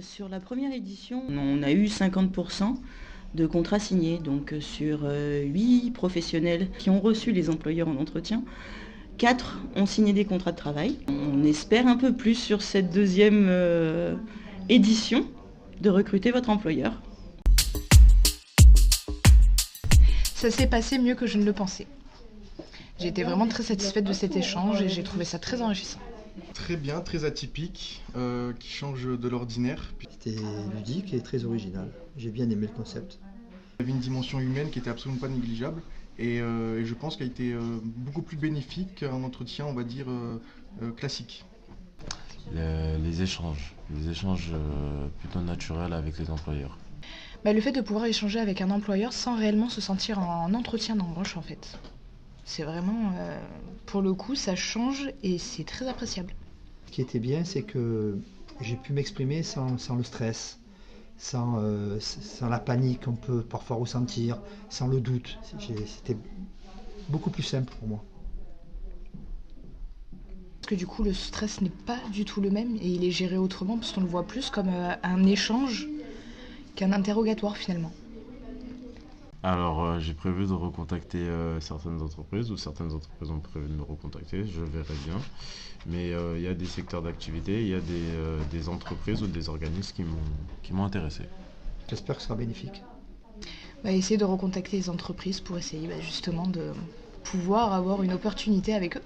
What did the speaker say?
Sur la première édition, on a eu 50% de contrats signés, donc sur 8 professionnels qui ont reçu les employeurs en entretien, 4 ont signé des contrats de travail. On espère un peu plus sur cette deuxième édition de recruter votre employeur. Ça s'est passé mieux que je ne le pensais. J'ai été vraiment très satisfaite de cet échange et j'ai trouvé ça très enrichissant. Très bien, très atypique, qui change de l'ordinaire. C'était ludique et très original. J'ai bien aimé le concept. Il y avait une dimension humaine qui était absolument pas négligeable et je pense qu'elle a été beaucoup plus bénéfique qu'un entretien, on va dire, classique. Les échanges plutôt naturels avec les employeurs. Le fait de pouvoir échanger avec un employeur sans réellement se sentir en entretien d'embauche en fait. C'est vraiment, pour le coup, ça change et c'est très appréciable. Ce qui était bien, c'est que j'ai pu m'exprimer sans le stress, sans la panique qu'on peut parfois ressentir, sans le doute. C'était beaucoup plus simple pour moi. Parce que du coup, le stress n'est pas du tout le même et il est géré autrement parce qu'on le voit plus comme un échange qu'un interrogatoire finalement. Alors, j'ai prévu de recontacter certaines entreprises, ou certaines entreprises ont prévu de me recontacter, je verrai bien. Mais il y a des secteurs d'activité, il y a des entreprises ou des organismes qui m'ont intéressé. J'espère que ce sera bénéfique. Essayer de recontacter les entreprises pour essayer justement de pouvoir avoir une opportunité avec eux.